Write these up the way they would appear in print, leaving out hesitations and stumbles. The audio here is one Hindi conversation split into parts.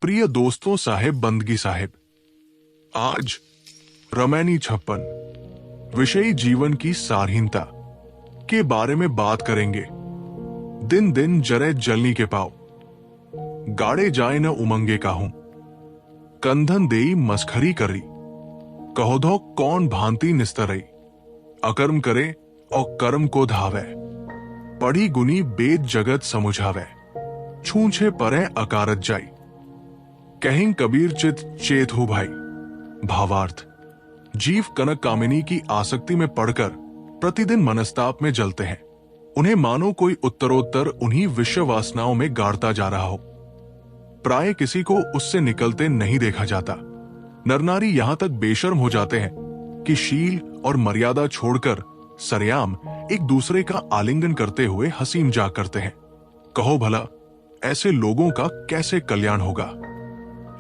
प्रिय दोस्तों, साहेब बंदगी साहेब, आज रमैनी 56 विषयी जीवन की सारहीनता के बारे में बात करेंगे। दिन दिन जरे जलनी के पाव, गाड़े जाए न उमंगे काहूं, कंधन देई मस्खरी करी, कहो धो कौन भांति निस्तरई, अकर्म करे और कर्म को धावे, पढ़ी गुनी बेद जगत समुझावे, छूछे परे अकारत जाई, कहिं कबीर चित चेत हो भाई। भावार्थ, जीव कनक कामिनी की आसक्ति में पड़कर प्रतिदिन मनस्ताप में जलते हैं। उन्हें मानो कोई उत्तरोत्तर उन्हीं विश्व वासनाओं में गाड़ता जा रहा हो। प्राय किसी को उससे निकलते नहीं देखा जाता। नरनारी यहां तक बेशर्म हो जाते हैं कि शील और मर्यादा छोड़कर सरेआम एक दूसरे का आलिंगन करते हुए हंसी मजाक करते हैं। कहो भला, ऐसे लोगों का कैसे कल्याण होगा?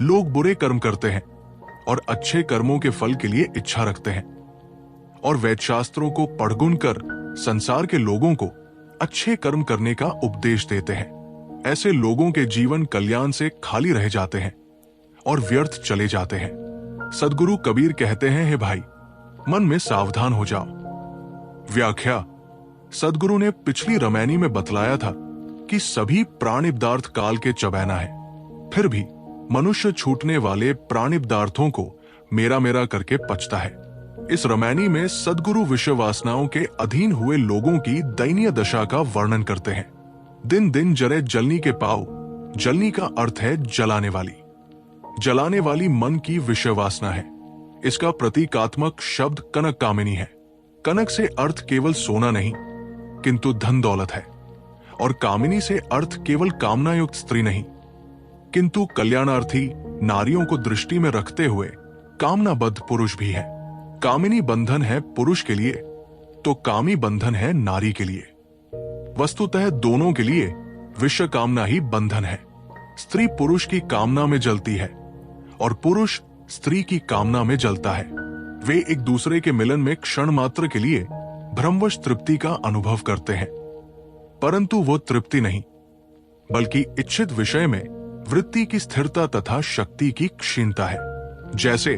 लोग बुरे कर्म करते हैं और अच्छे कर्मों के फल के लिए इच्छा रखते हैं, और वैदशास्त्रों को पढ़गुन कर संसार के लोगों को अच्छे कर्म करने का उपदेश देते हैं। ऐसे लोगों के जीवन कल्याण से खाली रह जाते हैं और व्यर्थ चले जाते हैं। सदगुरु कबीर कहते हैं, हे भाई, मन में सावधान हो जाओ। व्याख्या: सदगुरु ने पिछली रमैनी में बतलाया था कि सभी प्राणी पदार्थ काल के चबैना है, फिर भी मनुष्य छूटने वाले प्राणी पदार्थों को मेरा मेरा करके पचता है। इस रमैनी में सदगुरु विश्व वासनाओं के अधीन हुए लोगों की दयनीय दशा का वर्णन करते हैं। दिन दिन जरे जलनी के पाव, जलनी का अर्थ है जलाने वाली। जलाने वाली मन की विषय वासना है। इसका प्रतीकात्मक शब्द कनक कामिनी है। कनक से अर्थ केवल सोना नहीं किंतु धन दौलत है, और कामिनी से अर्थ केवल कामना युक्त स्त्री नहीं किंतु कल्याणार्थी नारियों को दृष्टि में रखते हुए कामनाबद्ध पुरुष भी है। कामिनी बंधन है पुरुष के लिए, तो कामी बंधन है नारी के लिए। वस्तुतः दोनों के लिए विश्व कामना ही बंधन है। स्त्री पुरुष की कामना में जलती है और पुरुष स्त्री की कामना में जलता है। वे एक दूसरे के मिलन में क्षण मात्र के लिए भ्रमवश तृप्ति का अनुभव करते हैं, परंतु वो तृप्ति नहीं, बल्कि इच्छित विषय में वृत्ति की स्थिरता तथा शक्ति की क्षीणता है। जैसे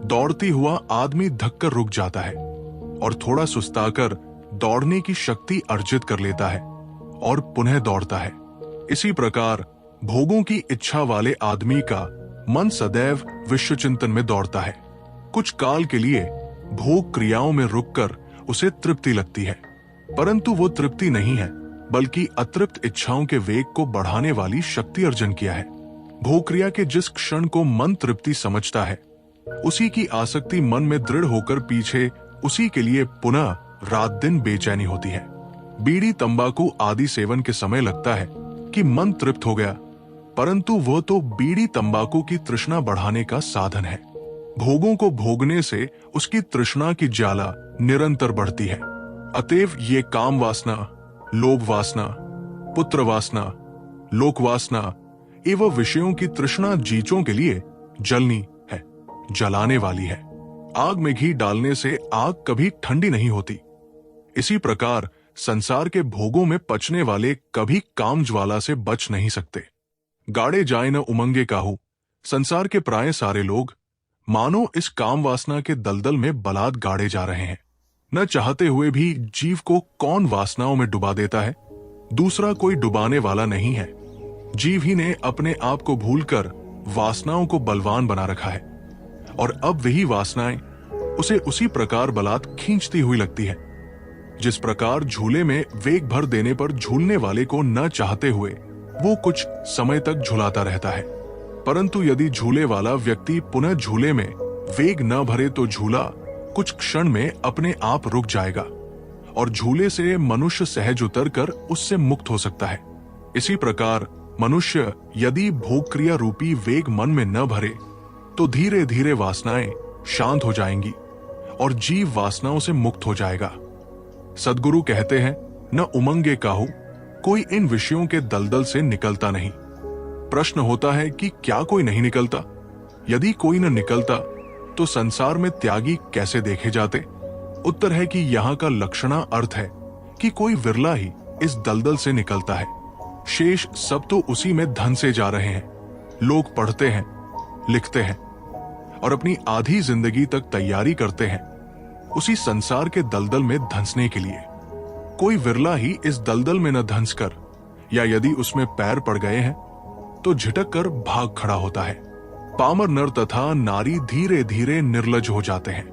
दौड़ती हुआ आदमी धक्कर रुक जाता है और थोड़ा सुस्ताकर दौड़ने की शक्ति अर्जित कर लेता है और पुनः दौड़ता है। इसी प्रकार भोगों की इच्छा वाले आदमी का मन सदैव विश्व चिंतन में दौड़ता है। कुछ काल के लिए भोग क्रियाओं में रुककर उसे तृप्ति लगती है, परंतु वो तृप्ति नहीं है, बल्कि अतृप्त इच्छाओं के वेग को बढ़ाने वाली शक्ति अर्जन किया है। भोग क्रिया के जिस क्षण को मन तृप्ति समझता है, उसी की आसक्ति मन में दृढ़ होकर पीछे उसी के लिए पुनः रात दिन बेचैनी होती है। बीड़ी तंबाकू आदि सेवन के समय लगता है कि मन तृप्त हो गया, परंतु वह तो बीड़ी तंबाकू की तृष्णा बढ़ाने का साधन है। भोगों को भोगने से उसकी तृष्णा की ज्वाला निरंतर बढ़ती है। अतएव ये काम वासना, लोभ वासना, पुत्र वासना, लोक वासना एवं विषयों की तृष्णा जीचों के लिए जलनी है, जलाने वाली है। आग में घी डालने से आग कभी ठंडी नहीं होती। इसी प्रकार संसार के भोगों में पचने वाले कभी काम ज्वाला से बच नहीं सकते। गाड़े जाए न उमंगे काहू, संसार के प्राय सारे लोग मानो इस काम वासना के दलदल में बलात् गाड़े जा रहे हैं। न चाहते हुए भी जीव को कौन वासनाओं में डुबा देता है? दूसरा कोई डुबाने वाला नहीं है। जीव ही ने अपने आप को भूलकर वासनाओं को बलवान बना रखा है, और अब वही वासनाएं उसे उसी प्रकार बलात् खींचती हुई लगती है। जिस प्रकार झूले में वेग भर देने पर झूलने वाले को न चाहते हुए वो कुछ समय तक झुलाता रहता है, परंतु यदि झूले वाला व्यक्ति पुनः झूले में वेग न भरे तो झूला कुछ क्षण में अपने आप रुक जाएगा और झूले से मनुष्य सहज उतरकर उससे मुक्त हो सकता है। इसी प्रकार मनुष्य यदि भोग क्रिया रूपी वेग मन में न भरे तो धीरे धीरे वासनाएं शांत हो जाएंगी और जीव वासनाओं से मुक्त हो जाएगा। सदगुरु कहते हैं, न उमंगे काहू, कोई इन विषयों के दलदल से निकलता नहीं। प्रश्न होता है कि क्या कोई नहीं निकलता? यदि कोई न निकलता तो संसार में त्यागी कैसे देखे जाते? उत्तर है कि यहाँ का लक्षणा अर्थ है कि कोई विरला ही इस दलदल से निकलता है। शेष सब तो उसी में धन से जा रहे हैं। लोग पढ़ते हैं, लिखते हैं और अपनी आधी जिंदगी तक तैयारी करते हैं उसी संसार के दलदल में धंसने के लिए। कोई विरला ही इस दलदल में न धंस कर, या यदि उसमें पैर पड़ गए हैं तो झिटक कर भाग खड़ा होता है। पामर नर तथा नारी धीरे धीरे निर्लज हो जाते हैं।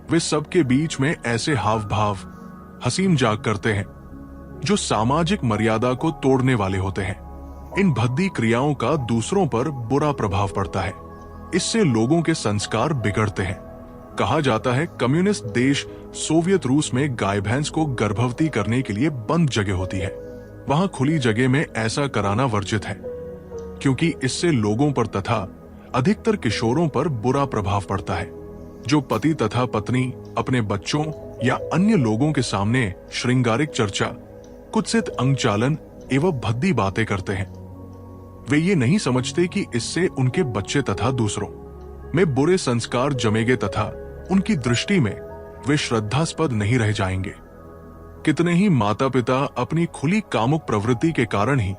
वे सबके बीच में ऐसे हाव भाव, हसी मजाक करते हैं जो सामाजिक मर्यादा को तोड़ने वाले होते हैं। इन भद्दी क्रियाओं का दूसरों पर बुरा प्रभाव पड़ता है। इससे लोगों के संस्कार बिगड़ते हैं। कहा जाता है कम्युनिस्ट देश सोवियत रूस में गाय भैंस को गर्भवती करने के लिए बंद जगह होती है। वहां खुली जगह में ऐसा कराना वर्जित है, क्योंकि इससे लोगों पर तथा अधिकतर किशोरों पर बुरा प्रभाव पड़ता है, जो पति तथा पत्नी अपने बच्चों या अन्य लोगों के सामने श्रृंगारिक चर्चा, कुत्सित अंगचालन एवं भद्दी बातें करते हैं। वे ये नहीं समझते कि इससे उनके बच्चे तथा दूसरों में बुरे संस्कार जमेंगे तथा उनकी दृष्टि में वे श्रद्धास्पद नहीं रह जाएंगे। कितने ही माता पिता अपनी खुली कामुक प्रवृत्ति के कारण ही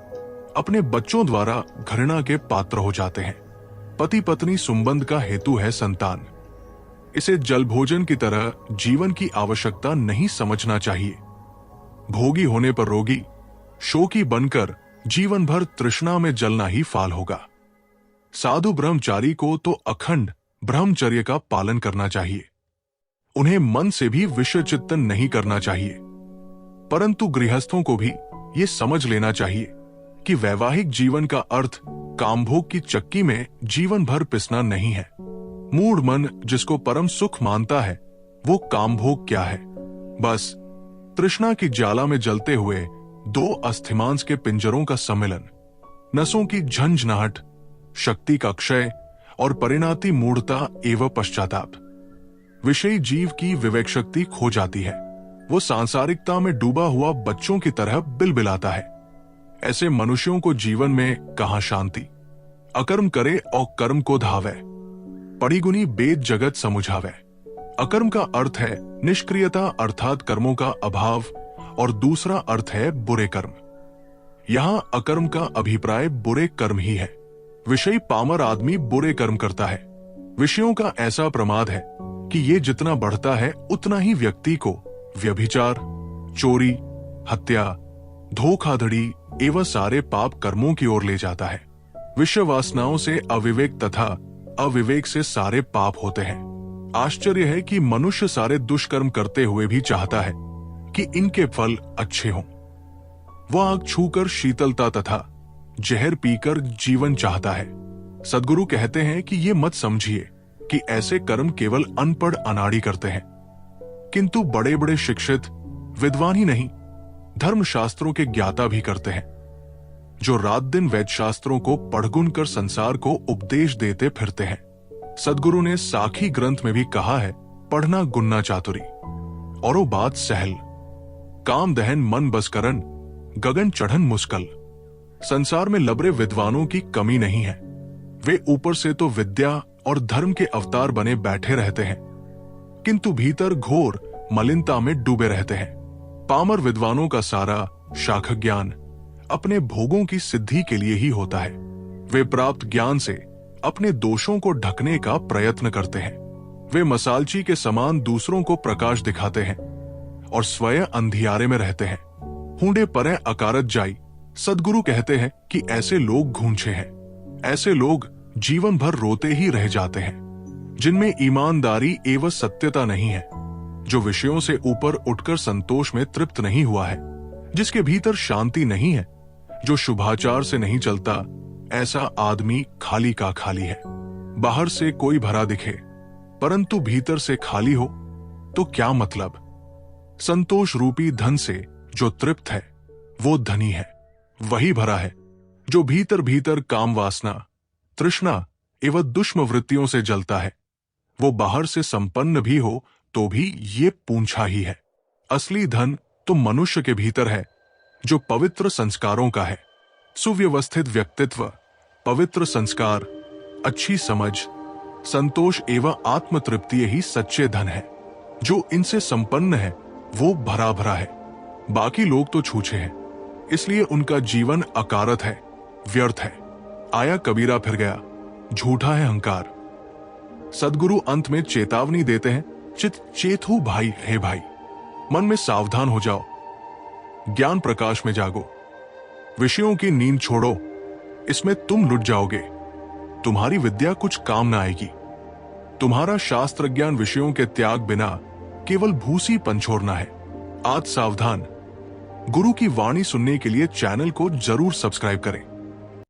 अपने बच्चों द्वारा घृणा के पात्र हो जाते हैं। पति पत्नी संबंध का हेतु है संतान। इसे जल भोजन की तरह जीवन की आवश्यकता नहीं समझना चाहिए। भोगी होने पर रोगी, शोकी बनकर जीवन भर तृष्णा में जलना ही फाल होगा। साधु ब्रह्मचारी को तो अखंड ब्रह्मचर्य का पालन करना चाहिए। उन्हें मन से भी विषय चिंतन नहीं करना चाहिए। परंतु गृहस्थों को भी ये समझ लेना चाहिए कि वैवाहिक जीवन का अर्थ कामभोग की चक्की में जीवन भर पिसना नहीं है। मूढ़ मन जिसको परम सुख मानता है वो कामभोग क्या है? बस तृष्णा की ज्वाला में जलते हुए दो अस्थिमांस के पिंजरों का सम्मिलन, नसों की झंझनाहट, शक्ति का क्षय और परिणाती मूढ़ता एवं पश्चाताप। विषयी जीव की विवेक शक्ति खो जाती है। वो सांसारिकता में डूबा हुआ बच्चों की तरह बिलबिलाता है। ऐसे मनुष्यों को जीवन में कहां शांति। अकर्म करे और कर्म को धावे, पड़ी गुनी बेद जगत समुझावे। अकर्म का अर्थ है निष्क्रियता अर्थात कर्मों का अभाव, और दूसरा अर्थ है बुरे कर्म। यहां अकर्म का अभिप्राय बुरे कर्म ही है। विषयी पामर आदमी बुरे कर्म करता है। विषयों का ऐसा प्रमाद है कि ये जितना बढ़ता है उतना ही व्यक्ति को व्यभिचार, चोरी, हत्या, धोखाधड़ी एवं सारे पाप कर्मों की ओर ले जाता है। विषय वासनाओं से अविवेक तथा अविवेक से सारे पाप होते हैं। आश्चर्य है कि मनुष्य सारे दुष्कर्म करते हुए भी चाहता है कि इनके फल अच्छे हों। वह आग छूकर शीतलता तथा जहर पीकर जीवन चाहता है। सद्गुरु कहते हैं कि ये मत समझिए कि ऐसे कर्म केवल अनपढ़ अनाड़ी करते हैं, किंतु बड़े बड़े शिक्षित विद्वान ही नहीं, धर्मशास्त्रों के ज्ञाता भी करते हैं, जो रात दिन वैद शास्त्रों को पढ़गुन कर संसार को उपदेश देते फिरते हैं। सद्गुरु ने साखी ग्रंथ में भी कहा है, पढ़ना गुन्ना चातुरी और वो बात सहल, काम दहन मन बस करन, गगन चढ़न मुश्किल। संसार में लबरे विद्वानों की कमी नहीं है। वे ऊपर से तो विद्या और धर्म के अवतार बने बैठे रहते हैं, किंतु भीतर घोर मलिनता में डूबे रहते हैं। पामर विद्वानों का सारा शाख ज्ञान अपने भोगों की सिद्धि के लिए ही होता है। वे प्राप्त ज्ञान से अपने दोषों को ढकने का प्रयत्न करते हैं। वे मसालची के समान दूसरों को प्रकाश दिखाते हैं और स्वयं अंधियारे में रहते हैं। हूंडे परे अकारत जाई, सद्गुरु कहते हैं कि ऐसे लोग घूंचे हैं। ऐसे लोग जीवन भर रोते ही रह जाते हैं, जिनमें ईमानदारी एवं सत्यता नहीं है, जो विषयों से ऊपर उठकर संतोष में तृप्त नहीं हुआ है, जिसके भीतर शांति नहीं है, जो शुभाचार से नहीं चलता। ऐसा आदमी खाली का खाली है। बाहर से कोई भरा दिखे परंतु भीतर से खाली हो तो क्या मतलब? संतोष रूपी धन से जो तृप्त है वो धनी है। वही भरा है जो भीतर भीतर काम वासना, तृष्णा एवं दुष्म वृत्तियों से जलता है। वो बाहर से संपन्न भी हो तो भी ये पूंछा ही है। असली धन तो मनुष्य के भीतर है, जो पवित्र संस्कारों का है। सुव्यवस्थित व्यक्तित्व, पवित्र संस्कार, अच्छी समझ, संतोष एवं आत्मतृप्ति ही सच्चे धन है। जो इनसे संपन्न है वो भरा भरा है। बाकी लोग तो छूछे हैं, इसलिए उनका जीवन अकारत है, व्यर्थ है। आया कबीरा फिर गया, झूठा है अहंकार। सदगुरु अंत में चेतावनी देते हैं, चित चेतु भाई हे भाई, मन में सावधान हो जाओ, ज्ञान प्रकाश में जागो, विषयों की नींद छोड़ो, इसमें तुम लुट जाओगे, तुम्हारी विद्या कुछ काम ना आएगी। तुम्हारा शास्त्र ज्ञान विषयों के त्याग बिना केवल भूसी पंछोड़ना है। आज सावधान। गुरु की वाणी सुनने के लिए चैनल को जरूर सब्सक्राइब करें।